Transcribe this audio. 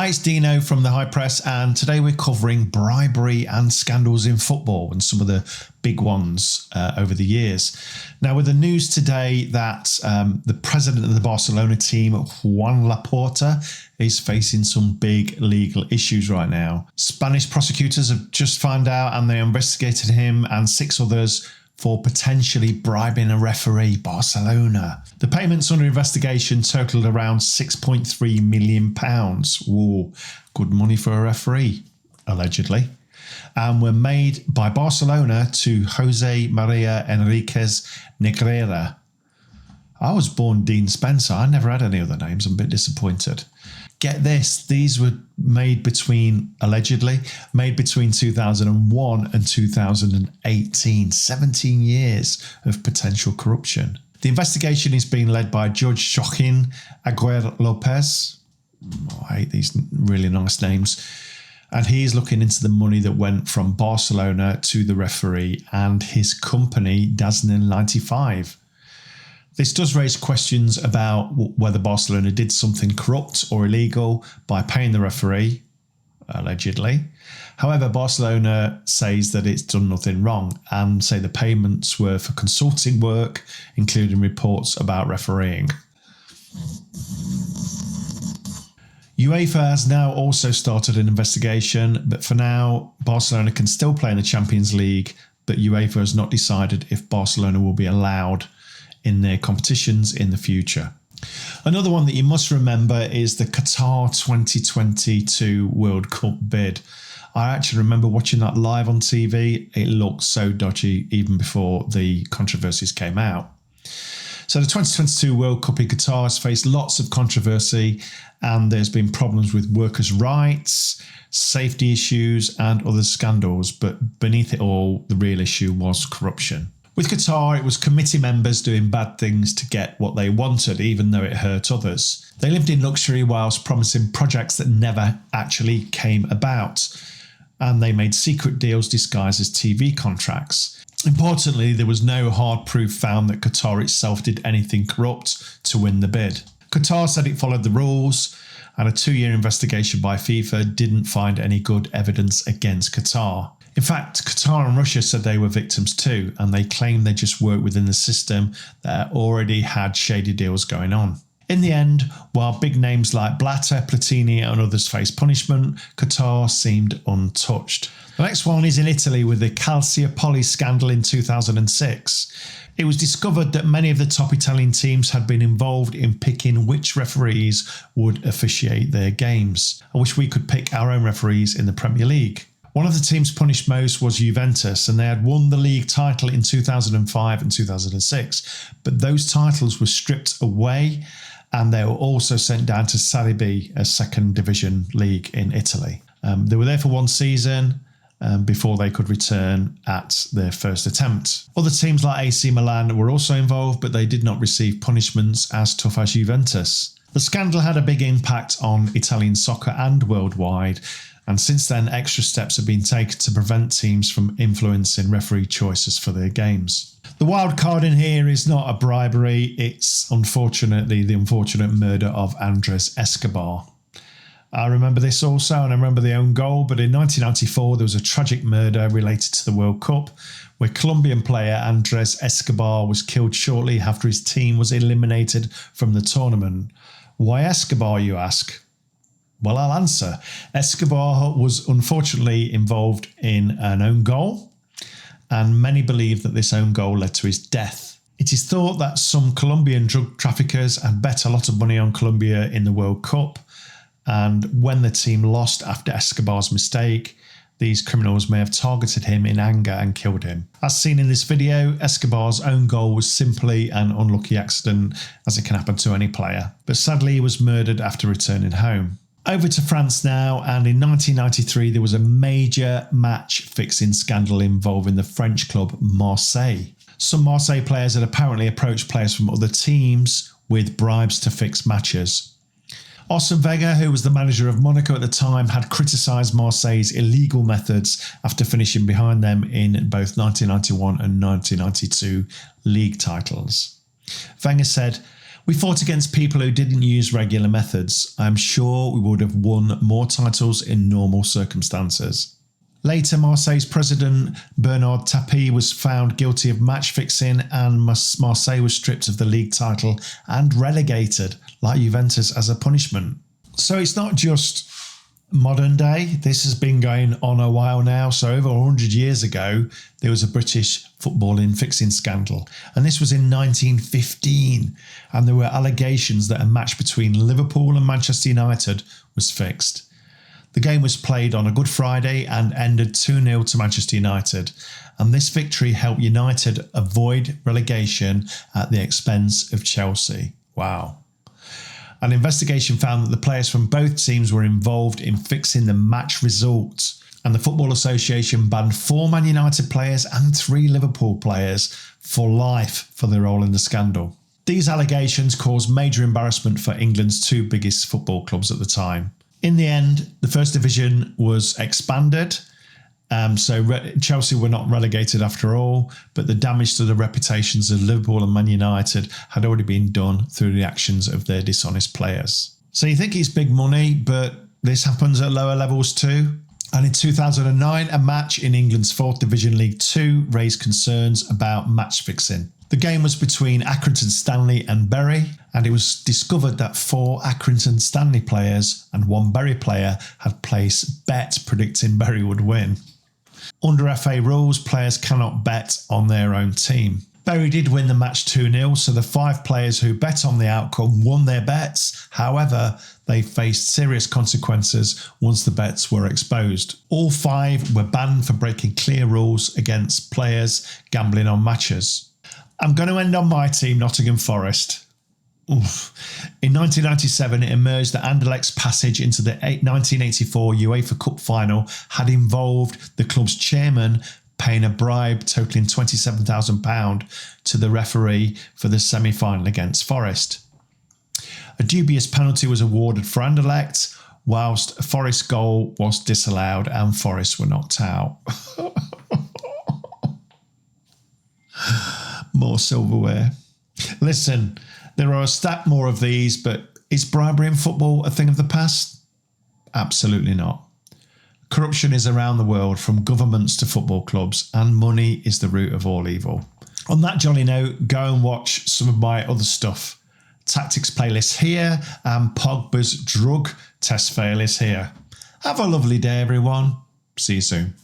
Hi, it's Dino from the High Press, and today we're covering bribery and scandals in football and some of the big ones over the years. Now, with the news today that the president of the Barcelona team, Juan Laporta, is facing some big legal issues right now. Spanish prosecutors have just found out and they investigated him and 6 others for potentially bribing a referee, Barcelona. The payments under investigation totaled around £6.3 million. Whoa, good money for a referee, allegedly. And were made by Barcelona to Jose Maria Enriquez Negreira. I was born Dean Spencer. I never had any other names. I'm a bit disappointed. Get this, these were allegedly made between 2001 and 2018, 17 years of potential corruption. The investigation is being led by Judge Joaquin Aguirre Lopez. I hate these really nice names. And he is looking into the money that went from Barcelona to the referee and his company, Dazzling 95. This does raise questions about whether Barcelona did something corrupt or illegal by paying the referee, allegedly. However, Barcelona says that it's done nothing wrong and say the payments were for consulting work, including reports about refereeing. UEFA has now also started an investigation, but for now, Barcelona can still play in the Champions League, but UEFA has not decided if Barcelona will be allowed in their competitions in the future. Another one that you must remember is the Qatar 2022 World Cup bid. I actually remember watching that live on TV. It looked so dodgy even before the controversies came out. So the 2022 World Cup in Qatar has faced lots of controversy, and there's been problems with workers' rights, safety issues and other scandals, but beneath it all, the real issue was corruption. With Qatar, it was committee members doing bad things to get what they wanted, even though it hurt others. They lived in luxury whilst promising projects that never actually came about, and they made secret deals disguised as TV contracts. Importantly, there was no hard proof found that Qatar itself did anything corrupt to win the bid. Qatar said it followed the rules, and a 2-year investigation by FIFA didn't find any good evidence against Qatar. In fact, Qatar and Russia said they were victims too, and they claimed they just worked within the system that already had shady deals going on. In the end, while big names like Blatter, Platine and others faced punishment, Qatar seemed untouched. The next one is in Italy with the Calciopoli scandal in 2006. It was discovered that many of the top Italian teams had been involved in picking which referees would officiate their games. I wish we could pick our own referees in the Premier League. One of the teams punished most was Juventus, and they had won the league title in 2005 and 2006, but those titles were stripped away and they were also sent down to Serie B, a second division league in Italy. They were there for 1 season before they could return at their first attempt. Other teams like AC Milan were also involved, but they did not receive punishments as tough as Juventus. The scandal had a big impact on Italian soccer and worldwide, and since then extra steps have been taken to prevent teams from influencing referee choices for their games. The wild card in here is not a bribery, it's unfortunately the unfortunate murder of Andres Escobar. I remember this also, and I remember the own goal, but in 1994 there was a tragic murder related to the World Cup where Colombian player Andres Escobar was killed shortly after his team was eliminated from the tournament. Why Escobar, you ask? Well, I'll answer. Escobar was unfortunately involved in an own goal, and many believe that this own goal led to his death. It is thought that some Colombian drug traffickers had bet a lot of money on Colombia in the World Cup, and when the team lost after Escobar's mistake, these criminals may have targeted him in anger and killed him. As seen in this video, Escobar's own goal was simply an unlucky accident, as it can happen to any player, but sadly he was murdered after returning home. Over to France now, and in 1993 there was a major match-fixing scandal involving the French club Marseille. Some Marseille players had apparently approached players from other teams with bribes to fix matches. Arsene Wenger, who was the manager of Monaco at the time, had criticised Marseille's illegal methods after finishing behind them in both 1991 and 1992 league titles. Wenger said, We fought against people who didn't use regular methods. I'm sure we would have won more titles in normal circumstances. Later, Marseille's president Bernard Tapie was found guilty of match fixing, and Marseille was stripped of the league title and relegated, like Juventus, as a punishment. So it's not just modern day. This has been going on a while now. So over 100 years ago, there was a British footballing fixing scandal. And this was in 1915. And there were allegations that a match between Liverpool and Manchester United was fixed. The game was played on a Good Friday and ended 2-0 to Manchester United. And this victory helped United avoid relegation at the expense of Chelsea. Wow. An investigation found that the players from both teams were involved in fixing the match results. And the Football Association banned 4 Man United players and 3 Liverpool players for life for their role in the scandal. These allegations caused major embarrassment for England's 2 biggest football clubs at the time. In the end, the First Division was expanded, Chelsea were not relegated after all, but the damage to the reputations of Liverpool and Man United had already been done through the actions of their dishonest players. So you think it's big money, but this happens at lower levels too. And in 2009, a match in England's 4th Division League 2 raised concerns about match fixing. The game was between Accrington Stanley and Bury, and it was discovered that 4 Accrington Stanley players and 1 Bury player had placed bets predicting Bury would win. Under FA rules, players cannot bet on their own team. Bury did win the match 2-0, so the 5 players who bet on the outcome won their bets. However, they faced serious consequences once the bets were exposed. All 5 were banned for breaking clear rules against players gambling on matches. I'm going to end on my team, Nottingham Forest. Oof. In 1997, it emerged that Anderlecht's passage into the 1984 UEFA Cup final had involved the club's chairman paying a bribe totaling £27,000 to the referee for the semi-final against Forest. A dubious penalty was awarded for Anderlecht, whilst a Forest goal was disallowed and Forest were knocked out. More silverware. Listen, there are a stack more of these, but is bribery in football a thing of the past? Absolutely not. Corruption is around the world, from governments to football clubs, and money is the root of all evil. On that jolly note, go and watch some of my other stuff. Tactics playlist here, and Pogba's drug test fail is here. Have a lovely day, everyone. See you soon.